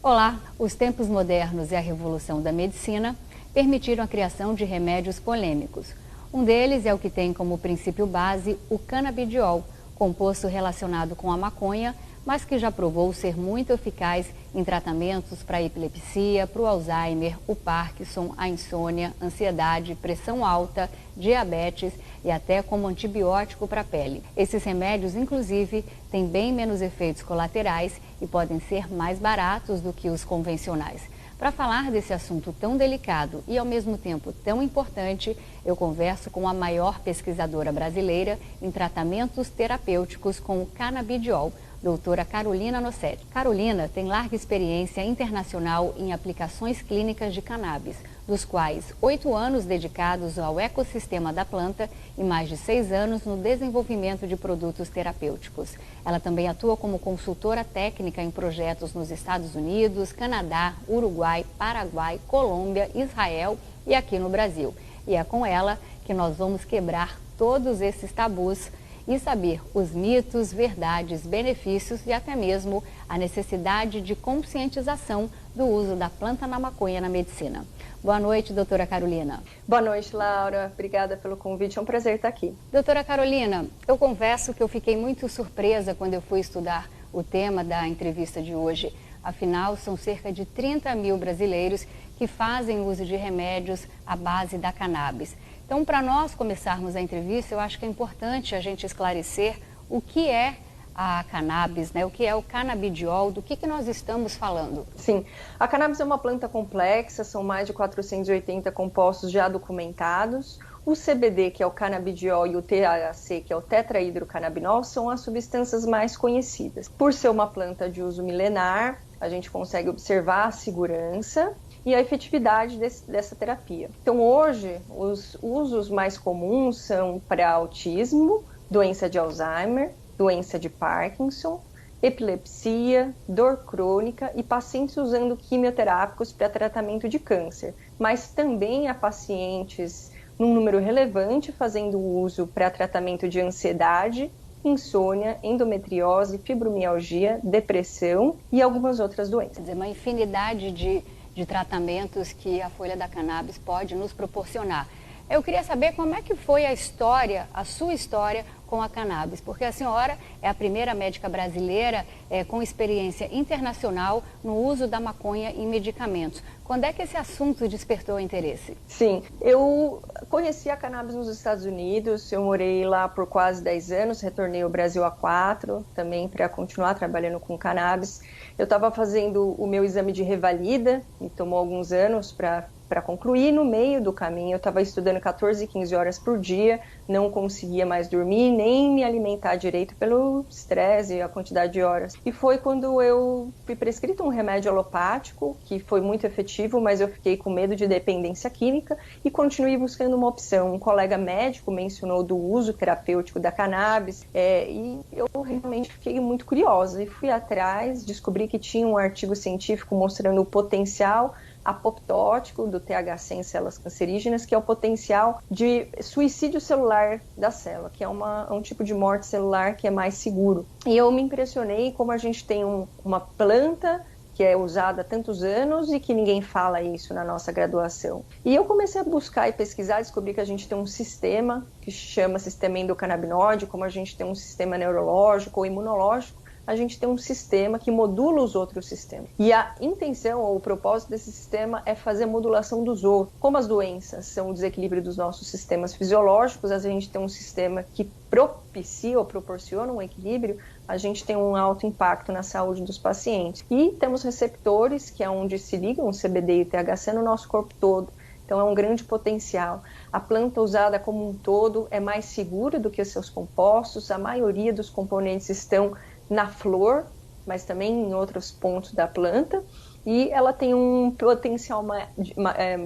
Olá! Os tempos modernos e a revolução da medicina permitiram a criação de remédios polêmicos. Um deles é o que tem como princípio base o canabidiol, composto relacionado com a maconha, mas que já provou ser muito eficaz em tratamentos para a epilepsia, para o Alzheimer, o Parkinson, a insônia, ansiedade, pressão alta, diabetes e até como antibiótico para a pele. Esses remédios, inclusive, têm bem menos efeitos colaterais e podem ser mais baratos do que os convencionais. Para falar desse assunto tão delicado e, ao mesmo tempo, tão importante, eu converso com a maior pesquisadora brasileira em tratamentos terapêuticos com o canabidiol, doutora Carolina Nossetti. Carolina tem larga experiência internacional em aplicações clínicas de cannabis, dos quais 8 anos dedicados ao ecossistema da planta e mais de 6 anos no desenvolvimento de produtos terapêuticos. Ela também atua como consultora técnica em projetos nos Estados Unidos, Canadá, Uruguai, Paraguai, Colômbia, Israel e aqui no Brasil. E é com ela que nós vamos quebrar todos esses tabus e saber os mitos, verdades, benefícios e até mesmo a necessidade de conscientização do uso da planta da maconha na medicina. Boa noite, doutora Carolina. Boa noite, Laura. Obrigada pelo convite. É um prazer estar aqui. Doutora Carolina, eu confesso que eu fiquei muito surpresa quando eu fui estudar o tema da entrevista de hoje. Afinal, são cerca de 30 mil brasileiros que fazem uso de remédios à base da cannabis. Então, para nós começarmos a entrevista, eu acho que é importante a gente esclarecer o que é a cannabis, né? O que é o canabidiol, do que nós estamos falando. Sim, a cannabis é uma planta complexa, são mais de 480 compostos já documentados. O CBD, que é o canabidiol, e o THC, que é o tetrahidrocannabinol, são as substâncias mais conhecidas. Por ser uma planta de uso milenar, a gente consegue observar a segurança e a efetividade dessa terapia. Então, hoje, os usos mais comuns são para autismo, doença de Alzheimer, doença de Parkinson, epilepsia, dor crônica e pacientes usando quimioterápicos para tratamento de câncer. Mas também há pacientes num número relevante fazendo uso para tratamento de ansiedade, insônia, endometriose, fibromialgia, depressão e algumas outras doenças. Quer dizer, uma infinidade de tratamentos que a folha da cannabis pode nos proporcionar. Eu queria saber como é que foi a história, a sua história com a cannabis, porque a senhora é a primeira médica brasileira com experiência internacional no uso da maconha em medicamentos. Quando é que esse assunto despertou interesse? Sim, eu conheci a cannabis nos Estados Unidos, eu morei lá por quase 10 anos, retornei ao Brasil há 4, também para continuar trabalhando com cannabis. Eu estava fazendo o meu exame de revalida, me tomou alguns anos para concluir. No meio do caminho, eu estava estudando 14, 15 horas por dia, não conseguia mais dormir, nem me alimentar direito pelo estresse e a quantidade de horas. E foi quando eu fui prescrito um remédio alopático, que foi muito efetivo, mas eu fiquei com medo de dependência química e continuei buscando uma opção. Um colega médico mencionou do uso terapêutico da cannabis e eu realmente fiquei muito curiosa e fui atrás, descobri que tinha um artigo científico mostrando o potencial apoptótico do THC em células cancerígenas, que é o potencial de suicídio celular da célula, que é um tipo de morte celular que é mais seguro. E eu me impressionei como a gente tem uma planta que é usada há tantos anos e que ninguém fala isso na nossa graduação. E eu comecei a buscar e pesquisar, descobri que a gente tem um sistema que chama sistema endocannabinoide, como a gente tem um sistema neurológico ou imunológico, a gente tem um sistema que modula os outros sistemas. E a intenção ou o propósito desse sistema é fazer a modulação dos outros. Como as doenças são o desequilíbrio dos nossos sistemas fisiológicos, a gente tem um sistema que propicia ou proporciona um equilíbrio, a gente tem um alto impacto na saúde dos pacientes. E temos receptores, que é onde se ligam o CBD e o THC no nosso corpo todo. Então é um grande potencial. A planta usada como um todo é mais segura do que os seus compostos, a maioria dos componentes estão na flor, mas também em outros pontos da planta, e ela tem um potencial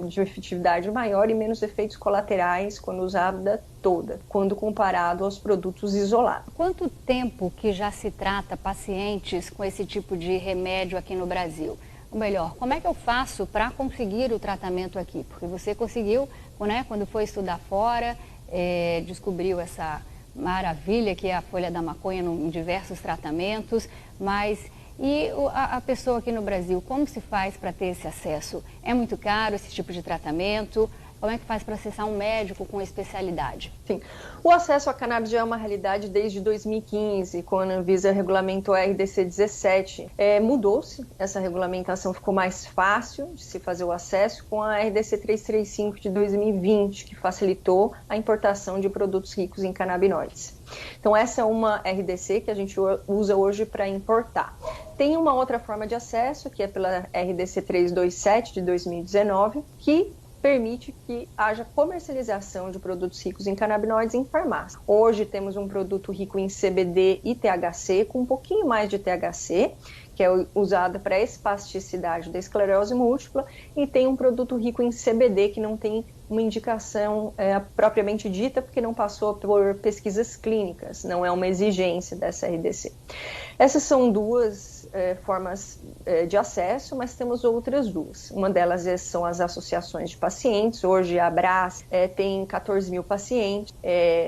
de efetividade maior e menos efeitos colaterais quando usada toda, quando comparado aos produtos isolados. Quanto tempo que já se trata pacientes com esse tipo de remédio aqui no Brasil? Ou melhor, como é que eu faço para conseguir o tratamento aqui? Porque você conseguiu, né, quando foi estudar fora, descobriu essa maravilha que é a folha da maconha em diversos tratamentos, mas E a pessoa aqui no Brasil, como se faz para ter esse acesso? É muito caro esse tipo de tratamento? Como é que faz para acessar um médico com especialidade? Sim. O acesso à cannabis já é uma realidade desde 2015, quando a Anvisa regulamentou a RDC 17. Mudou-se, essa regulamentação ficou mais fácil de se fazer o acesso com a RDC 335 de 2020, que facilitou a importação de produtos ricos em canabinoides. Então, essa é uma RDC que a gente usa hoje para importar. Tem uma outra forma de acesso, que é pela RDC 327 de 2019, que permite que haja comercialização de produtos ricos em canabinoides em farmácia. Hoje temos um produto rico em CBD e THC, com um pouquinho mais de THC, que é usado para a espasticidade da esclerose múltipla, e tem um produto rico em CBD, que não tem uma indicação propriamente dita, porque não passou por pesquisas clínicas, não é uma exigência dessa RDC. Essas são duas formas de acesso, mas temos outras duas. Uma delas são as associações de pacientes. Hoje a Abras tem 14 mil pacientes,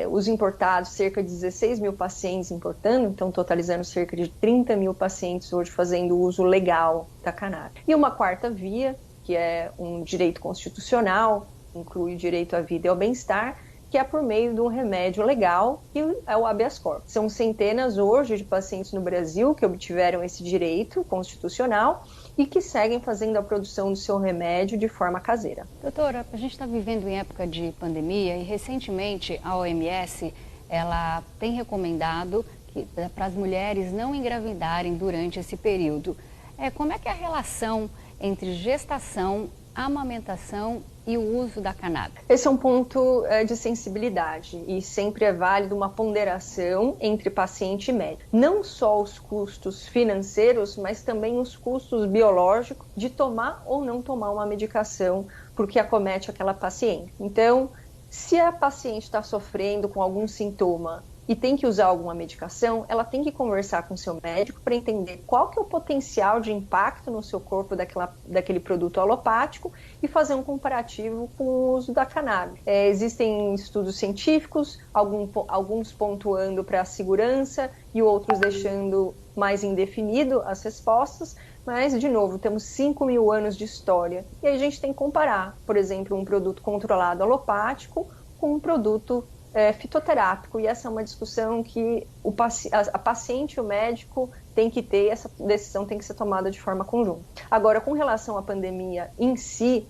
os importados, cerca de 16 mil pacientes importando, então totalizando cerca de 30 mil pacientes hoje fazendo uso legal da cannabis. E uma quarta via, que é um direito constitucional, inclui o direito à vida e ao bem-estar, que é por meio de um remédio legal, que é o habeas corpus. São centenas hoje de pacientes no Brasil que obtiveram esse direito constitucional e que seguem fazendo a produção do seu remédio de forma caseira. Doutora, a gente está vivendo em época de pandemia e recentemente a OMS ela tem recomendado para as mulheres não engravidarem durante esse período. Como é que é a relação entre gestação, amamentação e o uso da cannabis? Esse é um ponto de sensibilidade e sempre é válido uma ponderação entre paciente e médico. Não só os custos financeiros, mas também os custos biológicos de tomar ou não tomar uma medicação porque acomete aquela paciente. Então, se a paciente está sofrendo com algum sintoma e tem que usar alguma medicação, ela tem que conversar com o seu médico para entender qual que é o potencial de impacto no seu corpo daquele produto alopático e fazer um comparativo com o uso da cannabis. Existem estudos científicos, alguns pontuando para a segurança e outros deixando mais indefinido as respostas, mas, de novo, temos 5 mil anos de história e aí a gente tem que comparar, por exemplo, um produto controlado alopático com um produto fitoterápico, e essa é uma discussão que a paciente e o médico tem que ter, essa decisão tem que ser tomada de forma conjunta. Agora, com relação à pandemia em si,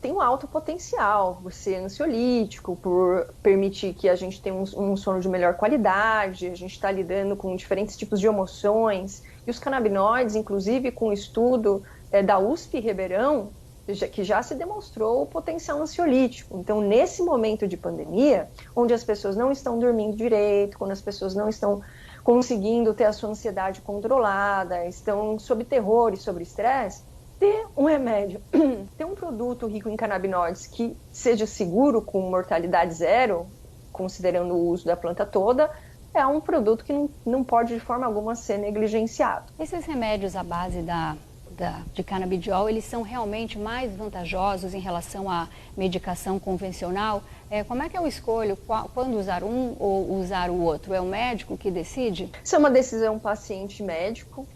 tem um alto potencial por ser ansiolítico, por permitir que a gente tenha um sono de melhor qualidade, a gente está lidando com diferentes tipos de emoções, e os canabinoides, inclusive com o estudo da USP Ribeirão, que já se demonstrou o potencial ansiolítico. Então, nesse momento de pandemia, onde as pessoas não estão dormindo direito, quando as pessoas não estão conseguindo ter a sua ansiedade controlada, estão sob terror e sob estresse, ter um remédio, ter um produto rico em canabinoides que seja seguro, com mortalidade zero, considerando o uso da planta toda, é um produto que não pode de forma alguma ser negligenciado. Esses remédios à base de canabidiol, eles são realmente mais vantajosos em relação à medicação convencional? Como é que eu escolho quando usar um ou usar o outro? É o médico que decide? Isso é uma decisão paciente-médico.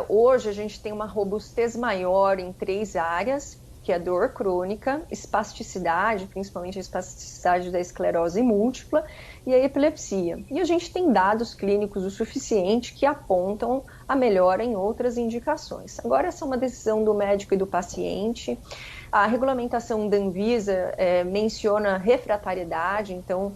Hoje a gente tem uma robustez maior em 3 áreas, que é dor crônica, espasticidade, principalmente a espasticidade da esclerose múltipla, e a epilepsia. E a gente tem dados clínicos o suficiente que apontam a melhora em outras indicações. Agora, essa é uma decisão do médico e do paciente. A regulamentação da Anvisa menciona refratariedade, então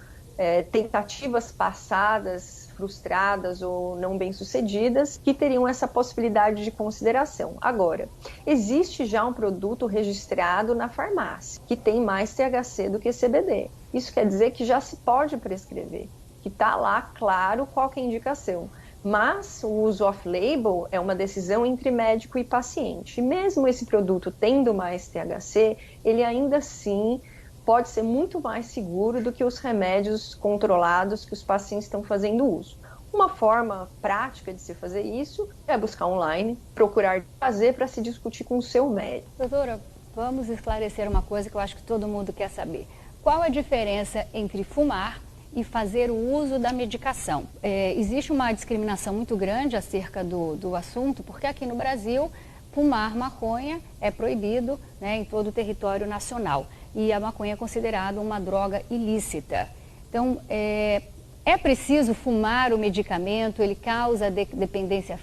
tentativas passadas, frustradas ou não bem-sucedidas, que teriam essa possibilidade de consideração. Agora, existe já um produto registrado na farmácia, que tem mais THC do que CBD. Isso quer dizer que já se pode prescrever, que está lá claro qual que é a indicação. Mas o uso off-label é uma decisão entre médico e paciente. E mesmo esse produto tendo mais THC, ele ainda assim pode ser muito mais seguro do que os remédios controlados que os pacientes estão fazendo uso. Uma forma prática de se fazer isso é buscar online, procurar fazer para se discutir com o seu médico. Doutora, vamos esclarecer uma coisa que eu acho que todo mundo quer saber. Qual a diferença entre fumar e fazer o uso da medicação. Existe uma discriminação muito grande acerca do assunto, porque aqui no Brasil, fumar maconha é proibido, né, em todo o território nacional. E a maconha é considerada uma droga ilícita. Então, é preciso fumar o medicamento, ele causa dependência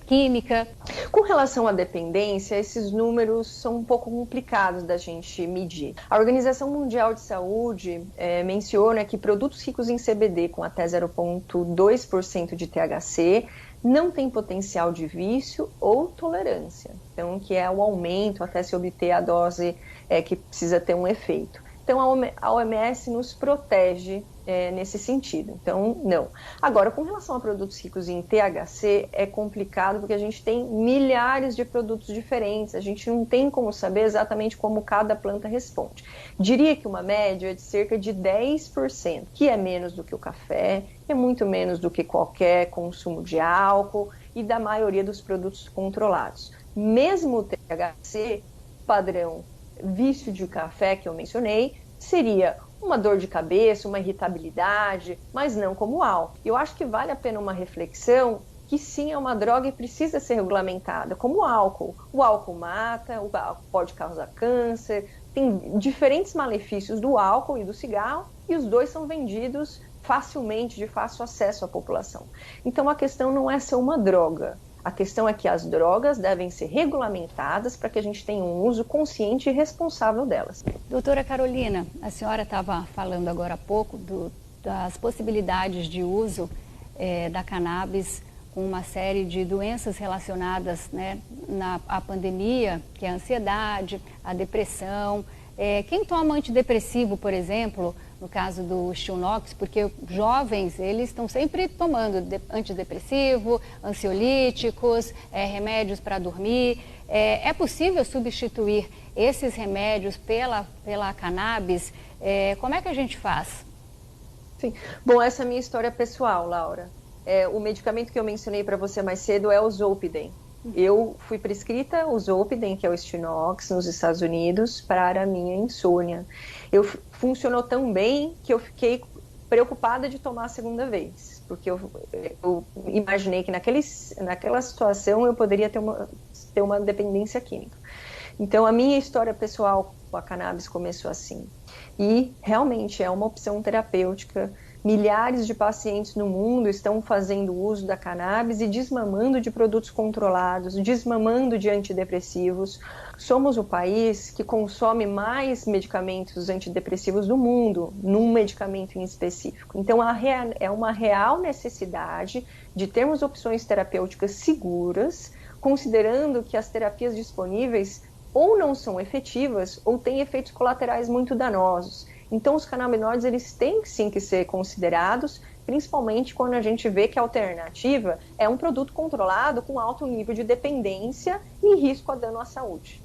química. Com relação à dependência, esses números são um pouco complicados da gente medir. A Organização Mundial de Saúde menciona que produtos ricos em CBD com até 0,2% de THC não tem potencial de vício ou tolerância. Então, que é o aumento até se obter a dose que precisa ter um efeito. Então, a OMS nos protege nesse sentido. Então, não. Agora, com relação a produtos ricos em THC, é complicado porque a gente tem milhares de produtos diferentes. A gente não tem como saber exatamente como cada planta responde. Diria que uma média é de cerca de 10%, que é menos do que o café, é muito menos do que qualquer consumo de álcool e da maioria dos produtos controlados. Mesmo o THC, padrão vício de café que eu mencionei, seria uma dor de cabeça, uma irritabilidade, mas não como o álcool. Eu acho que vale a pena uma reflexão que sim é uma droga e precisa ser regulamentada, como o álcool. O álcool mata, o álcool pode causar câncer, tem diferentes malefícios do álcool e do cigarro e os dois são vendidos facilmente, de fácil acesso à população. Então a questão não é ser uma droga. A questão é que as drogas devem ser regulamentadas para que a gente tenha um uso consciente e responsável delas. Doutora Carolina, a senhora estava falando agora há pouco das possibilidades de uso da cannabis com uma série de doenças relacionadas, né, à pandemia, que é a ansiedade, a depressão. Quem toma antidepressivo, por exemplo, no caso do Stilnox, porque jovens, eles estão sempre tomando antidepressivo, ansiolíticos, remédios para dormir. É possível substituir esses remédios pela cannabis? Como é que a gente faz? Sim. Bom, essa é a minha história pessoal, Laura. O medicamento que eu mencionei para você mais cedo é o Zolpidem. Eu fui prescrita o Zolpidem, que é o Stilnox, nos Estados Unidos, para a minha insônia. Funcionou tão bem que eu fiquei preocupada de tomar a segunda vez, porque eu imaginei que naquela situação eu poderia ter uma dependência química. Então, a minha história pessoal com a cannabis começou assim. E, realmente, é uma opção terapêutica. Milhares de pacientes no mundo estão fazendo uso da cannabis e desmamando de produtos controlados, desmamando de antidepressivos. Somos o país que consome mais medicamentos antidepressivos do mundo, num medicamento em específico. Então, é uma real necessidade de termos opções terapêuticas seguras, considerando que as terapias disponíveis ou não são efetivas ou têm efeitos colaterais muito danosos. Então, os canabinoides, eles têm sim que ser considerados, principalmente quando a gente vê que a alternativa é um produto controlado com alto nível de dependência e risco a dano à saúde.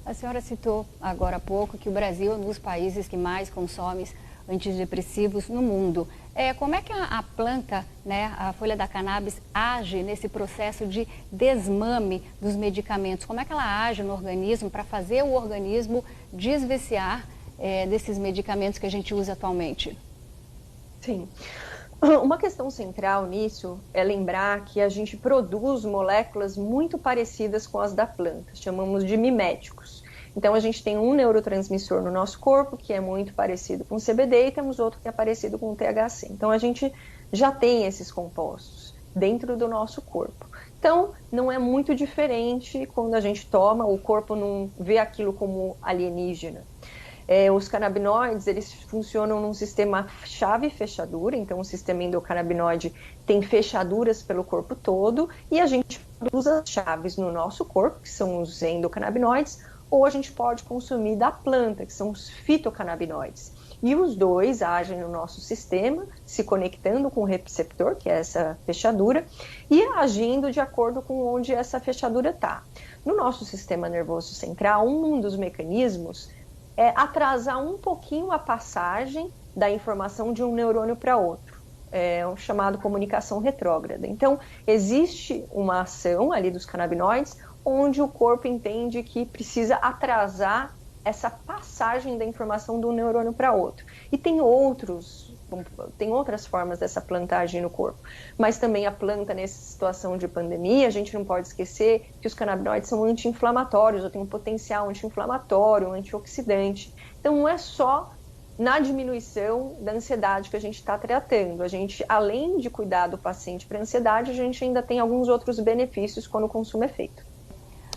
A senhora citou agora há pouco que o Brasil é um dos países que mais consome antidepressivos no mundo. Como é que a planta, né, a folha da cannabis, age nesse processo de desmame dos medicamentos? Como é que ela age no organismo para fazer o organismo desviciar desses medicamentos que a gente usa atualmente? Sim. Uma questão central nisso é lembrar que a gente produz moléculas muito parecidas com as da planta, chamamos de miméticos. Então, a gente tem um neurotransmissor no nosso corpo que é muito parecido com o CBD e temos outro que é parecido com o THC. Então, a gente já tem esses compostos dentro do nosso corpo. Então, não é muito diferente quando a gente toma, o corpo não vê aquilo como alienígena. Os canabinoides, eles funcionam num sistema chave e fechadura, então o sistema endocannabinoide tem fechaduras pelo corpo todo e a gente usa as chaves no nosso corpo, que são os endocannabinoides, ou a gente pode consumir da planta, que são os fitocannabinoides. E os dois agem no nosso sistema, se conectando com o receptor, que é essa fechadura, e agindo de acordo com onde essa fechadura está. No nosso sistema nervoso central, um dos mecanismos é atrasar um pouquinho a passagem da informação de um neurônio para outro. É o chamado comunicação retrógrada. Então, existe uma ação ali dos canabinoides onde o corpo entende que precisa atrasar essa passagem da informação de um neurônio para outro. E tem outras formas dessa planta agir no corpo. Mas também a planta, nessa situação de pandemia, a gente não pode esquecer que os canabinoides são anti-inflamatórios, ou têm um potencial anti-inflamatório, antioxidante. Então, não é só na diminuição da ansiedade que a gente está tratando. A gente, além de cuidar do paciente para a ansiedade, a gente ainda tem alguns outros benefícios quando o consumo é feito.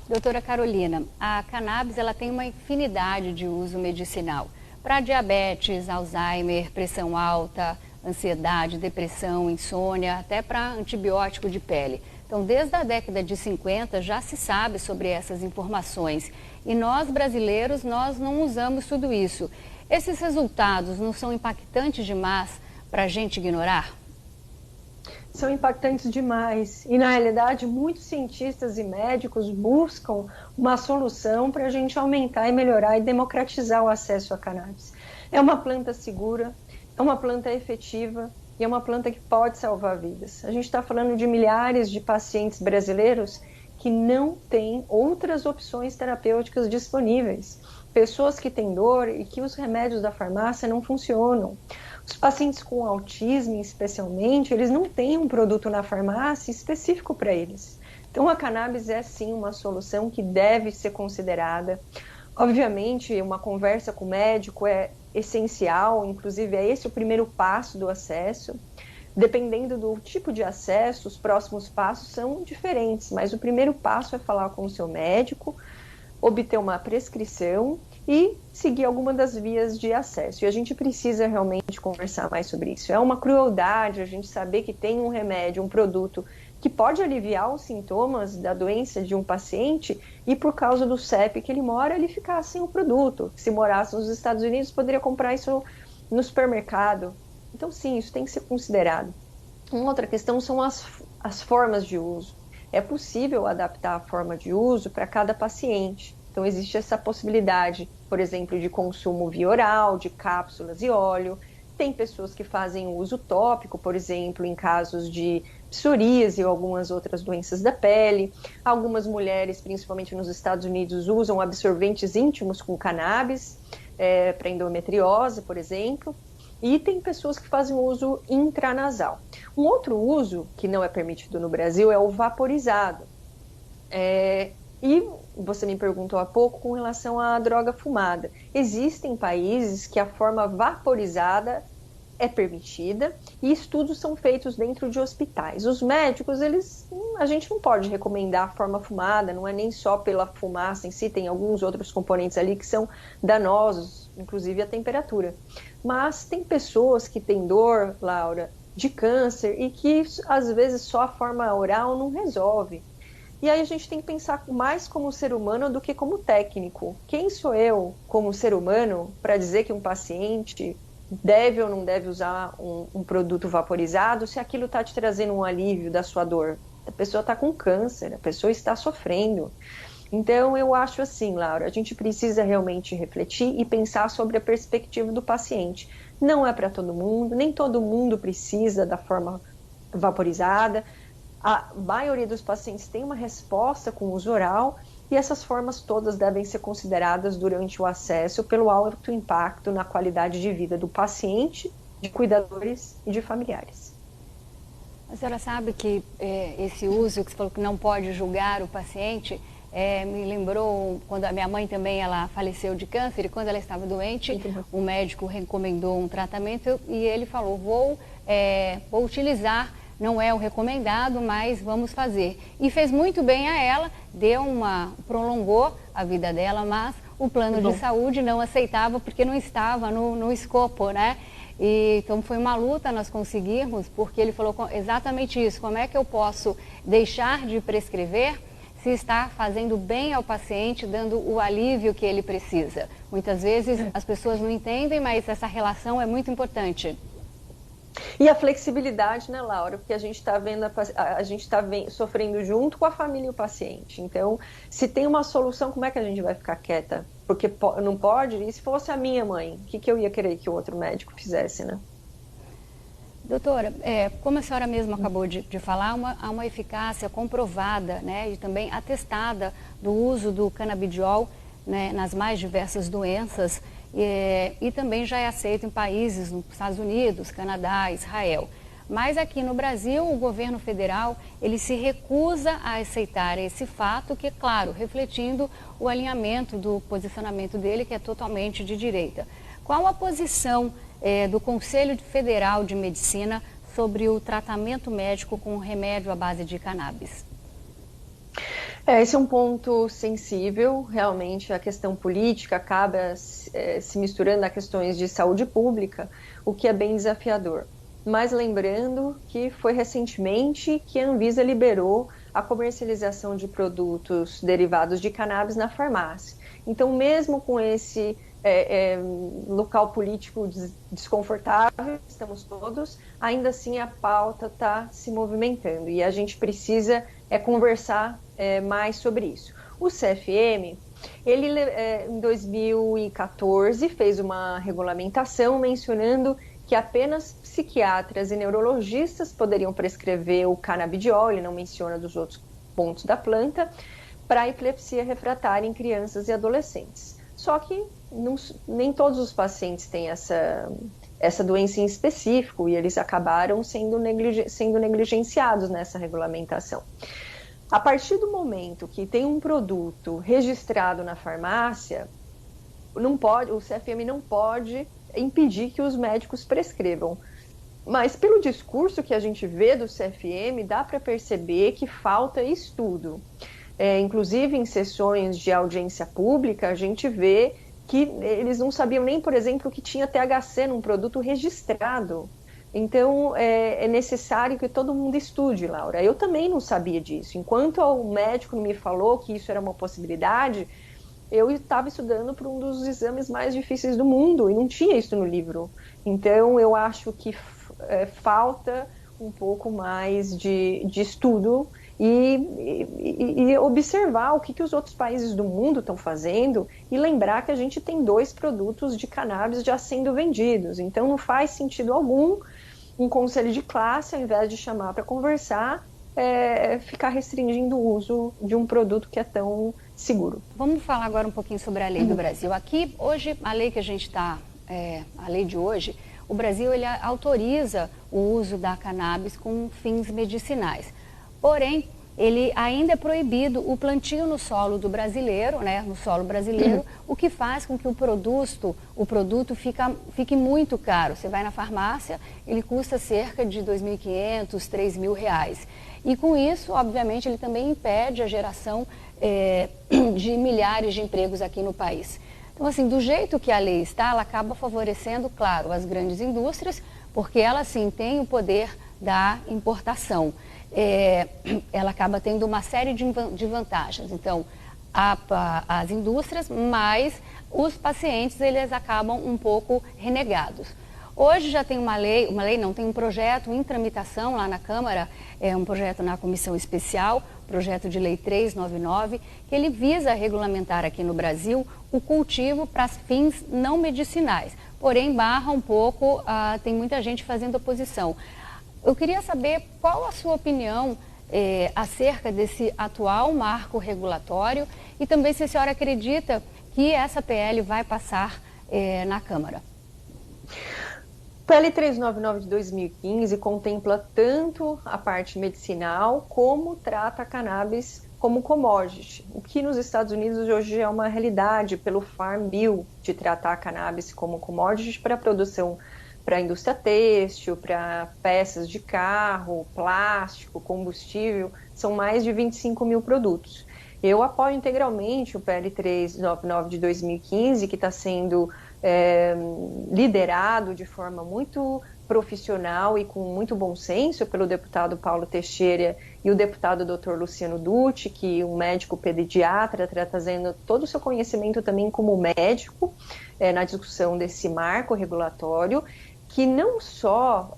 Doutora Carolina, a cannabis ela tem uma infinidade de uso medicinal. Para diabetes, Alzheimer, pressão alta, ansiedade, depressão, insônia, até para antibiótico de pele. Então, desde a década de 50 já se sabe sobre essas informações. E nós, brasileiros, nós não usamos tudo isso. Esses resultados não são impactantes demais para a gente ignorar? São impactantes demais. E, na realidade, muitos cientistas e médicos buscam uma solução para a gente aumentar e melhorar e democratizar o acesso à cannabis. É uma planta segura, é uma planta efetiva e é uma planta que pode salvar vidas. A gente está falando de milhares de pacientes brasileiros que não têm outras opções terapêuticas disponíveis. Pessoas que têm dor e que os remédios da farmácia não funcionam. Os pacientes com autismo, especialmente, eles não têm um produto na farmácia específico para eles. Então, a cannabis é, sim, uma solução que deve ser considerada. Obviamente, uma conversa com o médico é essencial, inclusive é esse o primeiro passo do acesso. Dependendo do tipo de acesso, os próximos passos são diferentes, mas o primeiro passo é falar com o seu médico, obter uma prescrição e seguir alguma das vias de acesso. E a gente precisa realmente conversar mais sobre isso. É uma crueldade a gente saber que tem um remédio, um produto que pode aliviar os sintomas da doença de um paciente e por causa do CEP que ele mora, ele ficar sem o produto. Se morasse nos Estados Unidos, poderia comprar isso no supermercado. Então, sim, isso tem que ser considerado. Uma outra questão são as formas de uso. É possível adaptar a forma de uso para cada paciente. Então, existe essa possibilidade, por exemplo, de consumo via oral, de cápsulas e óleo. Tem pessoas que fazem uso tópico, por exemplo, em casos de psoríase ou algumas outras doenças da pele. Algumas mulheres, principalmente nos Estados Unidos, usam absorventes íntimos com cannabis, para endometriose, por exemplo. E tem pessoas que fazem uso intranasal. Um outro uso que não é permitido no Brasil é o vaporizado. E você me perguntou há pouco com relação à droga fumada. Existem países que a forma vaporizada é permitida e estudos são feitos dentro de hospitais. Os médicos, a gente não pode recomendar a forma fumada, não é nem só pela fumaça em si, tem alguns outros componentes ali que são danosos, inclusive a temperatura. Mas tem pessoas que têm dor, Laura, de câncer e que às vezes só a forma oral não resolve. E aí a gente tem que pensar mais como ser humano do que como técnico. Quem sou eu como ser humano para dizer que um paciente deve ou não deve usar um produto vaporizado se aquilo está te trazendo um alívio da sua dor? A pessoa está com câncer, a pessoa está sofrendo. Então, eu acho assim, Laura, a gente precisa realmente refletir e pensar sobre a perspectiva do paciente. Não é para todo mundo, nem todo mundo precisa da forma vaporizada. A maioria dos pacientes tem uma resposta com o uso oral e essas formas todas devem ser consideradas durante o acesso pelo alto impacto na qualidade de vida do paciente, de cuidadores e de familiares. A senhora sabe que esse uso que você falou que não pode julgar o paciente, me lembrou quando a minha mãe também ela faleceu de câncer e quando ela estava doente, o médico recomendou um tratamento e ele falou, vou utilizar, não é o recomendado, mas vamos fazer. E fez muito bem a ela, prolongou a vida dela, mas o plano de saúde não aceitava porque não estava no escopo, né? Então foi uma luta nós conseguirmos, porque ele falou exatamente isso, como é que eu posso deixar de prescrever se está fazendo bem ao paciente, dando o alívio que ele precisa. Muitas vezes as pessoas não entendem, mas essa relação é muito importante. E a flexibilidade, né, Laura? Porque a gente está sofrendo junto com a família e o paciente. Então, se tem uma solução, como é que a gente vai ficar quieta? Porque não pode, e se fosse a minha mãe, o que eu ia querer que o outro médico fizesse, né? Doutora, como a senhora mesma acabou de falar, há uma eficácia comprovada, né, e também atestada do uso do canabidiol né, nas mais diversas doenças e também já é aceito em países nos Estados Unidos, Canadá, Israel. Mas aqui no Brasil, o governo federal, ele se recusa a aceitar esse fato, que é claro, refletindo o alinhamento do posicionamento dele, que é totalmente de direita. Qual a posição do Conselho Federal de Medicina sobre o tratamento médico com remédio à base de cannabis? Esse é um ponto sensível, realmente a questão política acaba se misturando a questões de saúde pública, o que é bem desafiador. Mas lembrando que foi recentemente que a Anvisa liberou a comercialização de produtos derivados de cannabis na farmácia. Então, mesmo com esse local político desconfortável, estamos todos, ainda assim a pauta está se movimentando e a gente precisa conversar mais sobre isso. O CFM, ele em 2014 fez uma regulamentação mencionando que apenas psiquiatras e neurologistas poderiam prescrever o canabidiol, ele não menciona dos outros pontos da planta, para epilepsia refratária em crianças e adolescentes. Só que nem todos os pacientes têm essa doença em específico e eles acabaram sendo negligenciados nessa regulamentação. A partir do momento que tem um produto registrado na farmácia, o CFM não pode impedir que os médicos prescrevam. Mas pelo discurso que a gente vê do CFM, dá para perceber que falta estudo. Inclusive em sessões de audiência pública, a gente vê que eles não sabiam nem, por exemplo, que tinha THC num produto registrado. Então, é necessário que todo mundo estude, Laura. Eu também não sabia disso. Enquanto o médico me falou que isso era uma possibilidade, eu estava estudando para um dos exames mais difíceis do mundo e não tinha isso no livro. Então, eu acho que falta um pouco mais de estudo e observar o que os outros países do mundo estão fazendo e lembrar que a gente tem 2 produtos de cannabis já sendo vendidos. Então, não faz sentido algum um conselho de classe, ao invés de chamar para conversar, ficar restringindo o uso de um produto que é tão seguro. Vamos falar agora um pouquinho sobre a lei do Brasil. Aqui, hoje, a lei que a gente está, a lei de hoje, o Brasil ele autoriza o uso da cannabis com fins medicinais. Porém, ele ainda é proibido o plantio no solo do brasileiro, né, no solo brasileiro, o que faz com que o produto fique muito caro. Você vai na farmácia, ele custa cerca de R$ 2.500, R$ 3.000. E com isso, obviamente, ele também impede a geração de milhares de empregos aqui no país. Então, assim, do jeito que a lei está, ela acaba favorecendo, claro, as grandes indústrias, porque ela, sim, tem o poder da importação. Ela acaba tendo uma série de vantagens. Então, as indústrias, mas os pacientes, eles acabam um pouco renegados. Hoje já tem tem um projeto em tramitação lá na Câmara, um projeto na Comissão Especial, projeto de lei 399, que ele visa regulamentar aqui no Brasil o cultivo para fins não medicinais. Porém, barra um pouco, tem muita gente fazendo oposição. Eu queria saber qual a sua opinião acerca desse atual marco regulatório e também se a senhora acredita que essa PL vai passar na Câmara. PL 399 de 2015 contempla tanto a parte medicinal como trata a cannabis como commodity, o que nos Estados Unidos hoje é uma realidade pelo Farm Bill de tratar a cannabis como commodity para produção para a indústria têxtil, para peças de carro, plástico, combustível, são mais de 25 mil produtos. Eu apoio integralmente o PL 399 de 2015, que está sendo liderado de forma muito profissional e com muito bom senso pelo deputado Paulo Teixeira e o deputado Dr. Luciano Dutti, que é um médico pediatra, trazendo todo o seu conhecimento também como médico na discussão desse marco regulatório, que não só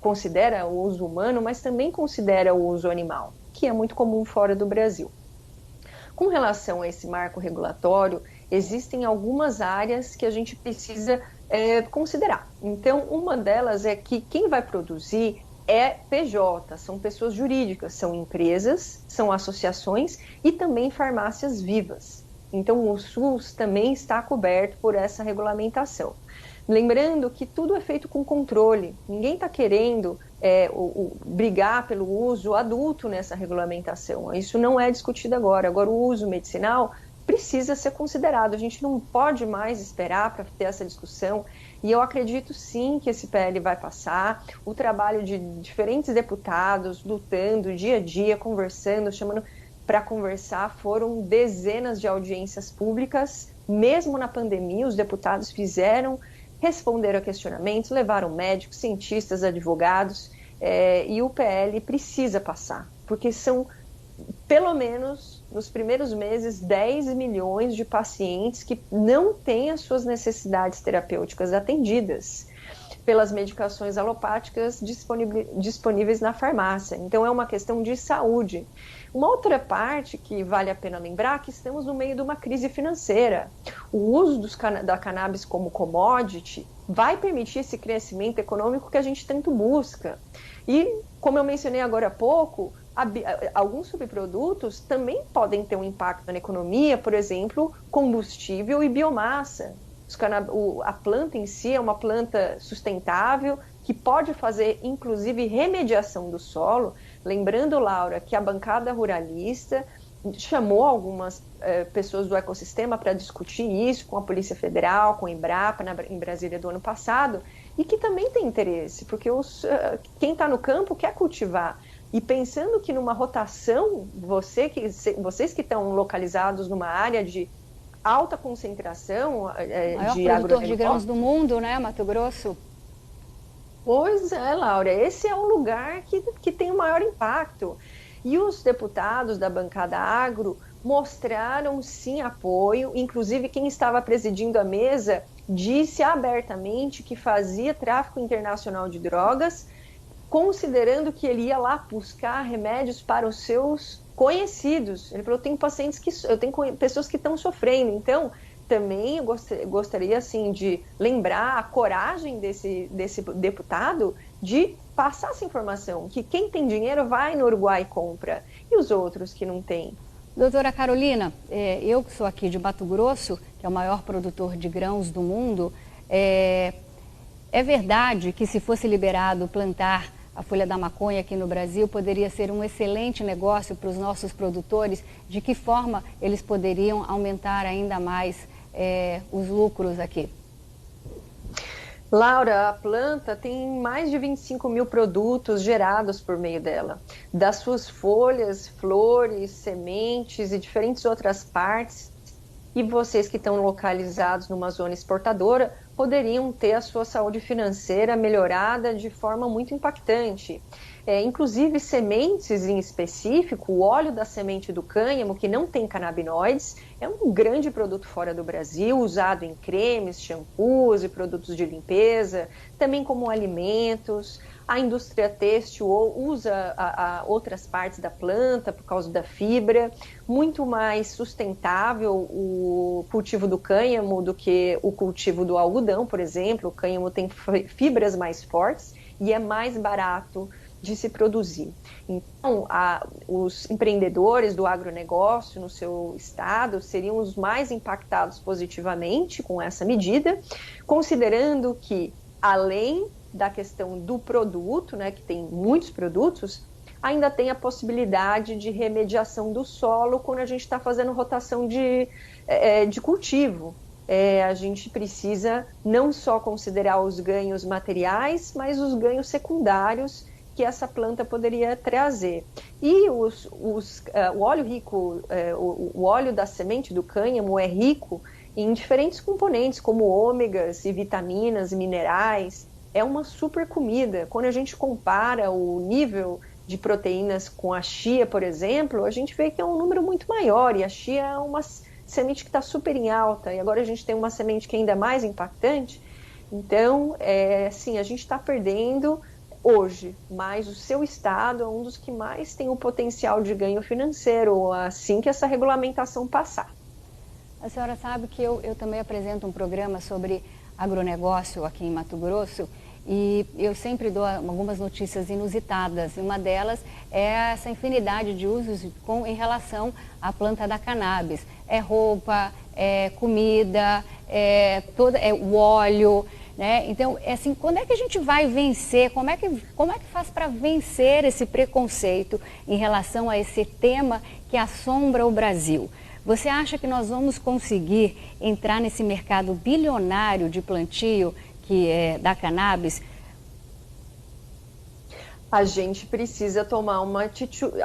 considera o uso humano, mas também considera o uso animal, que é muito comum fora do Brasil. Com relação a esse marco regulatório, existem algumas áreas que a gente precisa considerar. Então, uma delas é que quem vai produzir é PJ, são pessoas jurídicas, são empresas, são associações e também farmácias vivas. Então, o SUS também está coberto por essa regulamentação. Lembrando que tudo é feito com controle. Ninguém está querendo brigar pelo uso adulto nessa regulamentação. Isso não é discutido agora. Agora, o uso medicinal precisa ser considerado. A gente não pode mais esperar para ter essa discussão. E eu acredito sim que esse PL vai passar. O trabalho de diferentes deputados lutando dia a dia, conversando, chamando para conversar, foram dezenas de audiências públicas. Mesmo na pandemia, os deputados responderam a questionamentos, levaram médicos, cientistas, advogados, e o PL precisa passar, porque são, pelo menos, nos primeiros meses, 10 milhões de pacientes que não têm as suas necessidades terapêuticas atendidas pelas medicações alopáticas disponíveis na farmácia. Então, é uma questão de saúde. Uma outra parte que vale a pena lembrar é que estamos no meio de uma crise financeira. O uso da cannabis como commodity vai permitir esse crescimento econômico que a gente tanto busca. E, como eu mencionei agora há pouco, alguns subprodutos também podem ter um impacto na economia, por exemplo, combustível e biomassa. A planta em si é uma planta sustentável que pode fazer, inclusive, remediação do solo. Lembrando, Laura, que a bancada ruralista chamou algumas pessoas do ecossistema para discutir isso com a Polícia Federal, com a Embrapa, em Brasília do ano passado, e que também tem interesse, porque quem está no campo quer cultivar. E pensando que numa rotação, vocês que estão localizados numa área de alta concentração de maior produtor de grãos do mundo, né, Mato Grosso? Pois é, Laura, esse é o lugar que tem o maior impacto. E os deputados da bancada agro mostraram sim apoio, inclusive quem estava presidindo a mesa disse abertamente que fazia tráfico internacional de drogas, considerando que ele ia lá buscar remédios para os seus conhecidos. Ele falou, eu tenho pessoas que estão sofrendo. Então, também eu gostaria assim, de lembrar a coragem desse deputado de passar essa informação, que quem tem dinheiro vai no Uruguai e compra, e os outros que não têm. Doutora Carolina, eu que sou aqui de Mato Grosso, que é o maior produtor de grãos do mundo, é verdade que se fosse liberado plantar a folha da maconha aqui no Brasil, poderia ser um excelente negócio para os nossos produtores? De que forma eles poderiam aumentar ainda mais os lucros aqui? Laura, a planta tem mais de 25 mil produtos gerados por meio dela. Das suas folhas, flores, sementes e diferentes outras partes. E vocês que estão localizados numa zona exportadora poderiam ter a sua saúde financeira melhorada de forma muito impactante. Inclusive sementes em específico, o óleo da semente do cânhamo, que não tem canabinoides, é um grande produto fora do Brasil, usado em cremes, shampoos e produtos de limpeza, também como alimentos. A indústria têxtil usa outras partes da planta por causa da fibra, muito mais sustentável o cultivo do cânhamo do que o cultivo do algodão, por exemplo. O cânhamo tem fibras mais fortes e é mais barato de se produzir. Então, os empreendedores do agronegócio no seu estado seriam os mais impactados positivamente com essa medida, considerando que, além da questão do produto, né, que tem muitos produtos, ainda tem a possibilidade de remediação do solo quando a gente está fazendo rotação de cultivo. A gente precisa não só considerar os ganhos materiais, mas os ganhos secundários que essa planta poderia trazer. E o óleo rico, o óleo da semente do cânhamo é rico em diferentes componentes, como ômegas e vitaminas e minerais. É uma super comida. Quando a gente compara o nível de proteínas com a chia, por exemplo, a gente vê que é um número muito maior, e a chia é uma semente que está super em alta, e agora a gente tem uma semente que é ainda mais impactante. Então, assim, a gente está perdendo hoje, mas o seu estado é um dos que mais tem o potencial de ganho financeiro assim que essa regulamentação passar. A senhora sabe que eu também apresento um programa sobre agronegócio aqui em Mato Grosso, E eu sempre dou algumas notícias inusitadas, e uma delas é essa infinidade de usos em relação à planta da cannabis. É roupa, é comida, é o óleo, né? Então, assim, quando é que a gente vai vencer, como é que faz para vencer esse preconceito em relação a esse tema que assombra o Brasil? Você acha que nós vamos conseguir entrar nesse mercado bilionário de plantio que é da cannabis? A gente precisa tomar uma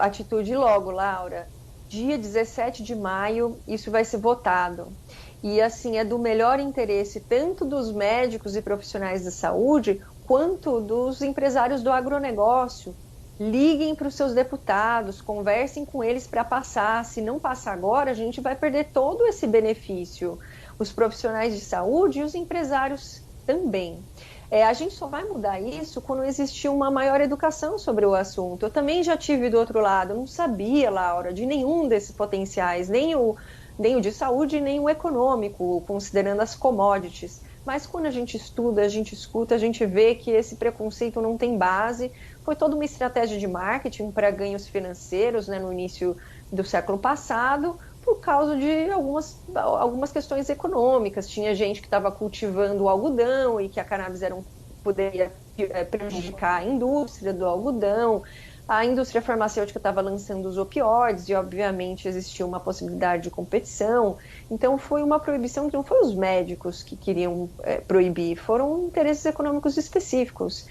atitude logo, Laura. Dia 17 de maio, isso vai ser votado. E, assim, é do melhor interesse tanto dos médicos e profissionais da saúde, quanto dos empresários do agronegócio. Liguem para os seus deputados, conversem com eles para passar. Se não passar agora, a gente vai perder todo esse benefício. Os profissionais de saúde e os empresários também. A gente só vai mudar isso quando existir uma maior educação sobre o assunto. Eu também já tive do outro lado, eu não sabia, Laura, de nenhum desses potenciais, nem o de saúde, nem o econômico, considerando as commodities. Mas quando a gente estuda, a gente escuta, a gente vê que esse preconceito não tem base. Foi toda uma estratégia de marketing para ganhos financeiros, né, no início do século passado, por causa de algumas questões econômicas. Tinha gente que estava cultivando o algodão e que a cannabis poderia prejudicar a indústria do algodão. A indústria farmacêutica estava lançando os opioides e, obviamente, existia uma possibilidade de competição. Então, foi uma proibição que não foram os médicos que queriam proibir, foram interesses econômicos específicos.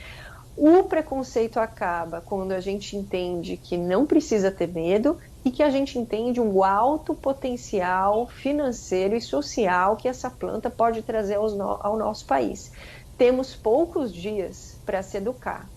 O preconceito acaba quando a gente entende que não precisa ter medo e que a gente entende o alto potencial financeiro e social que essa planta pode trazer ao nosso país. Temos poucos dias para se educar.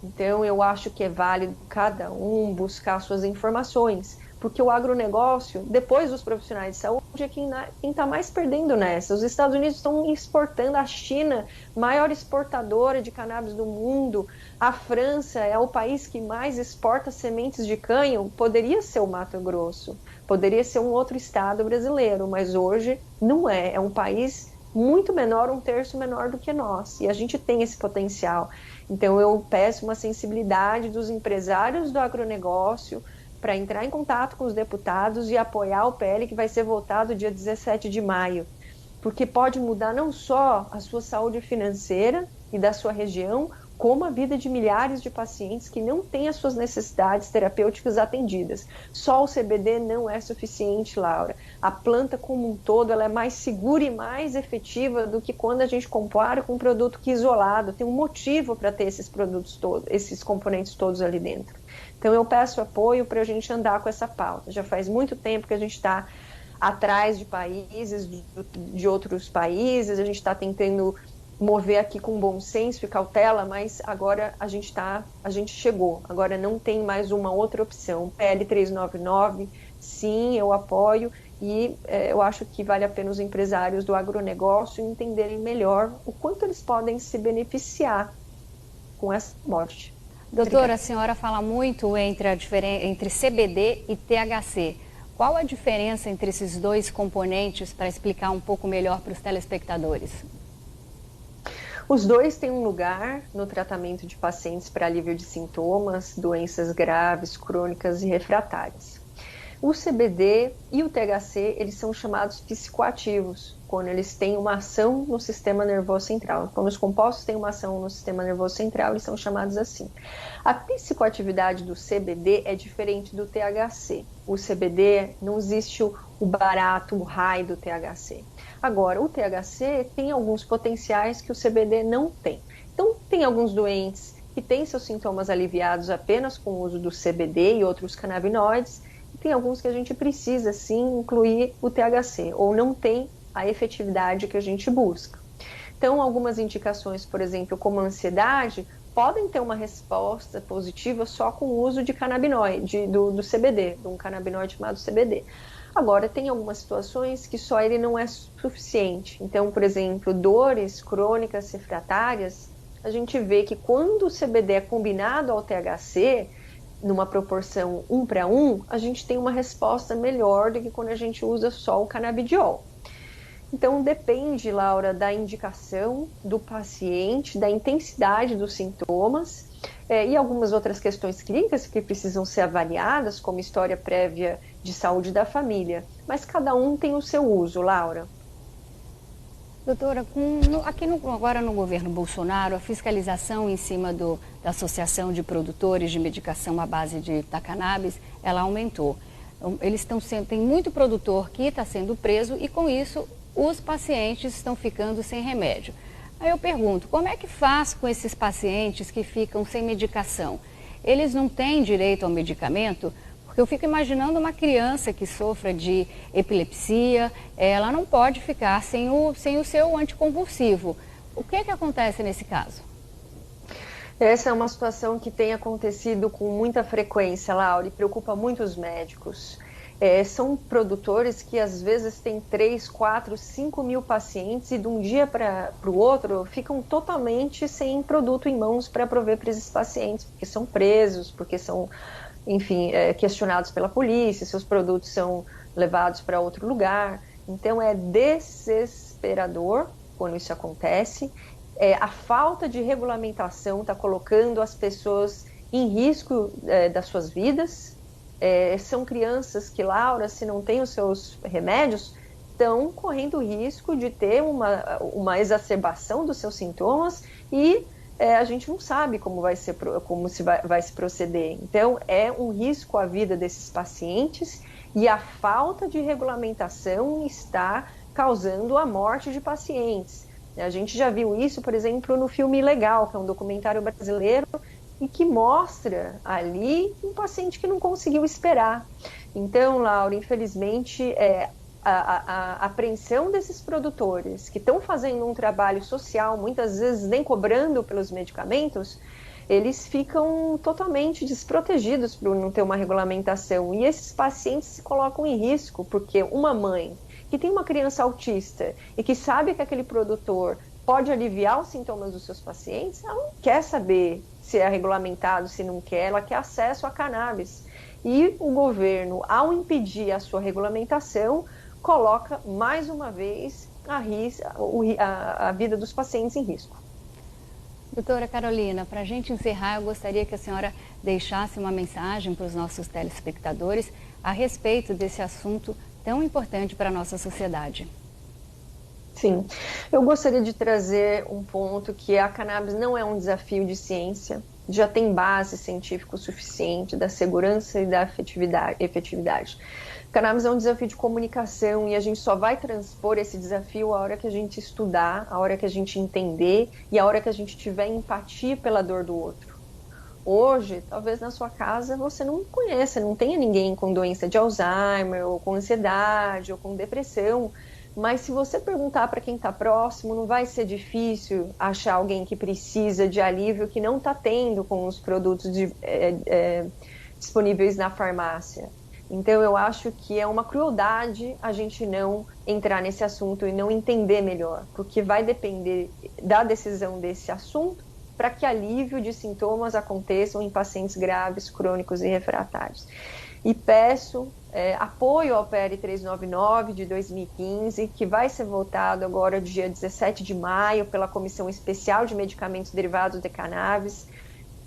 Então, eu acho que é válido cada um buscar suas informações, porque o agronegócio, depois dos profissionais de saúde, é quem está mais perdendo nessa. Os Estados Unidos estão exportando, a China, maior exportadora de cannabis do mundo, a França é o país que mais exporta sementes de cânhamo. Poderia ser o Mato Grosso, poderia ser um outro estado brasileiro, mas hoje não é. É um país muito menor, um terço menor do que nós, e a gente tem esse potencial. Então eu peço uma sensibilidade dos empresários do agronegócio para entrar em contato com os deputados e apoiar o PL que vai ser votado dia 17 de maio, porque pode mudar não só a sua saúde financeira e da sua região, como a vida de milhares de pacientes que não têm as suas necessidades terapêuticas atendidas. Só o CBD não é suficiente, Laura. A planta como um todo, ela é mais segura e mais efetiva do que quando a gente compara com um produto que é isolado. Tem um motivo para ter esses produtos todos, esses componentes todos ali dentro. Então eu peço apoio para a gente andar com essa pauta. Já faz muito tempo que a gente está atrás de países, de outros países, a gente está tentando mover aqui com bom senso e cautela, mas agora a gente chegou, agora não tem mais uma outra opção. PL 399, sim, eu apoio, e eu acho que vale a pena os empresários do agronegócio entenderem melhor o quanto eles podem se beneficiar com essa morte. Doutora, Obrigada. A senhora fala muito entre CBD e THC. Qual a diferença entre esses dois componentes para explicar um pouco melhor para os telespectadores? Os dois têm um lugar no tratamento de pacientes para alívio de sintomas, doenças graves, crônicas e refratárias. O CBD e o THC, eles são chamados psicoativos, quando eles têm uma ação no sistema nervoso central. Quando os compostos têm uma ação no sistema nervoso central, eles são chamados assim. A psicoatividade do CBD é diferente do THC. O CBD, não existe o barato, o high do THC. Agora, o THC tem alguns potenciais que o CBD não tem. Então, tem alguns doentes que têm seus sintomas aliviados apenas com o uso do CBD e outros canabinoides, e tem alguns que a gente precisa, sim, incluir o THC, ou não tem a efetividade que a gente busca. Então, algumas indicações, por exemplo, como a ansiedade, podem ter uma resposta positiva só com o uso de canabinoide, do CBD, de um canabinoide chamado CBD. Agora, tem algumas situações que só ele não é suficiente. Então, por exemplo, dores crônicas refratárias, a gente vê que quando o CBD é combinado ao THC, numa proporção 1:1, a gente tem uma resposta melhor do que quando a gente usa só o canabidiol. Então, depende, Laura, da indicação do paciente, da intensidade dos sintomas e algumas outras questões clínicas que precisam ser avaliadas, como história prévia de saúde da família. Mas cada um tem o seu uso, Laura. Doutora, agora no governo Bolsonaro, a fiscalização em cima da Associação de Produtores de Medicação à base da cannabis, ela aumentou. Tem muito produtor que está sendo preso e, com isso, os pacientes estão ficando sem remédio. Aí eu pergunto, como é que faz com esses pacientes que ficam sem medicação? Eles não têm direito ao medicamento? Porque eu fico imaginando uma criança que sofra de epilepsia, ela não pode ficar sem o seu anticonvulsivo. O que é que acontece nesse caso? Essa é uma situação que tem acontecido com muita frequência, Laura, e preocupa muito os médicos. São produtores que às vezes têm 3, 4, 5 mil pacientes e de um dia para o outro ficam totalmente sem produto em mãos para prover para esses pacientes, porque são presos, porque são, enfim, questionados pela polícia, seus produtos são levados para outro lugar. Então é desesperador quando isso acontece. A falta de regulamentação está colocando as pessoas em risco das suas vidas. São crianças que, Laura, se não têm os seus remédios, estão correndo risco de ter uma exacerbação dos seus sintomas e a gente não sabe como vai se proceder. Então, é um risco à vida desses pacientes e a falta de regulamentação está causando a morte de pacientes. A gente já viu isso, por exemplo, no filme Ilegal, que é um documentário brasileiro e que mostra ali um paciente que não conseguiu esperar. Então, Laura, infelizmente, a apreensão desses produtores que estão fazendo um trabalho social, muitas vezes nem cobrando pelos medicamentos, eles ficam totalmente desprotegidos por não ter uma regulamentação. E esses pacientes se colocam em risco, porque uma mãe que tem uma criança autista e que sabe que aquele produtor pode aliviar os sintomas dos seus pacientes, ela não quer saber se é regulamentado, se não quer, ela quer acesso a cannabis. E o governo, ao impedir a sua regulamentação, coloca mais uma vez a vida dos pacientes em risco. Doutora Carolina, para a gente encerrar, eu gostaria que a senhora deixasse uma mensagem para os nossos telespectadores a respeito desse assunto tão importante para a nossa sociedade. Sim, eu gostaria de trazer um ponto que a cannabis não é um desafio de ciência, já tem base científica o suficiente da segurança e da efetividade. Cannabis é um desafio de comunicação e a gente só vai transpor esse desafio a hora que a gente estudar, a hora que a gente entender e a hora que a gente tiver empatia pela dor do outro. Hoje, talvez na sua casa você não conheça, não tenha ninguém com doença de Alzheimer, ou com ansiedade, ou com depressão, mas se você perguntar para quem está próximo, não vai ser difícil achar alguém que precisa de alívio que não está tendo com os produtos disponíveis na farmácia. Então, eu acho que é uma crueldade a gente não entrar nesse assunto e não entender melhor, porque vai depender da decisão desse assunto para que alívio de sintomas aconteçam em pacientes graves, crônicos e refratários. E peço apoio ao PL 399 de 2015, que vai ser votado agora dia 17 de maio pela Comissão Especial de Medicamentos Derivados de Cannabis.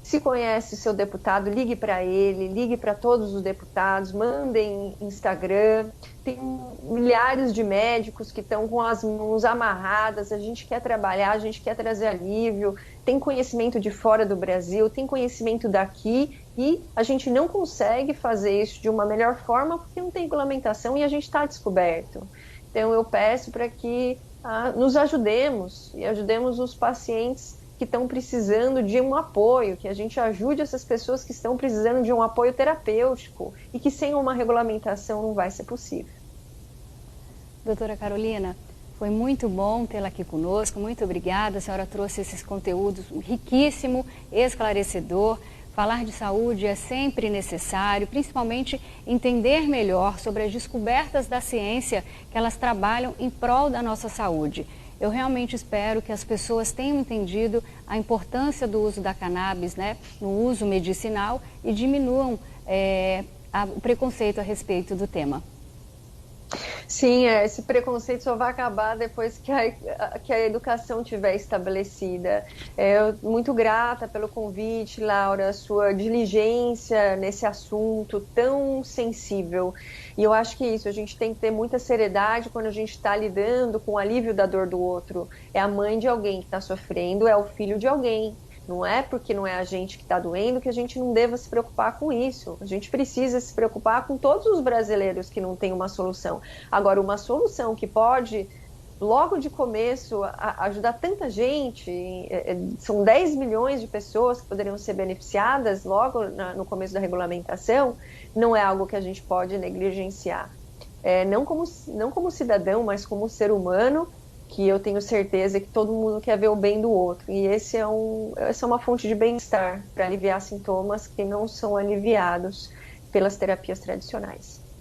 Se conhece o seu deputado, ligue para ele, ligue para todos os deputados, mandem Instagram. Tem milhares de médicos que estão com as mãos amarradas, a gente quer trabalhar, a gente quer trazer alívio, tem conhecimento de fora do Brasil, tem conhecimento daqui e a gente não consegue fazer isso de uma melhor forma porque não tem regulamentação e a gente está descoberto. Então eu peço para que nos ajudemos e ajudemos os pacientes que estão precisando de um apoio, que a gente ajude essas pessoas que estão precisando de um apoio terapêutico e que sem uma regulamentação não vai ser possível. Doutora Carolina, foi muito bom tê-la aqui conosco, muito obrigada, a senhora trouxe esses conteúdos riquíssimo, esclarecedor. Falar de saúde é sempre necessário, principalmente entender melhor sobre as descobertas da ciência que elas trabalham em prol da nossa saúde. Eu realmente espero que as pessoas tenham entendido a importância do uso da cannabis, né, no uso medicinal e diminuam o preconceito a respeito do tema. Sim, esse preconceito só vai acabar depois que a educação tiver estabelecida. Eu muito grata pelo convite, Laura, sua diligência nesse assunto tão sensível. E eu acho que é isso, a gente tem que ter muita seriedade quando a gente está lidando com o alívio da dor do outro. É a mãe de alguém que está sofrendo, é o filho de alguém. Não é porque não é a gente que está doendo que a gente não deva se preocupar com isso. A gente precisa se preocupar com todos os brasileiros que não têm uma solução. Agora, uma solução que pode, logo de começo, ajudar tanta gente, são 10 milhões de pessoas que poderiam ser beneficiadas logo no começo da regulamentação, não é algo que a gente pode negligenciar. Não como cidadão, mas como ser humano, que eu tenho certeza que todo mundo quer ver o bem do outro. E essa é uma fonte de bem-estar para aliviar sintomas que não são aliviados pelas terapias tradicionais.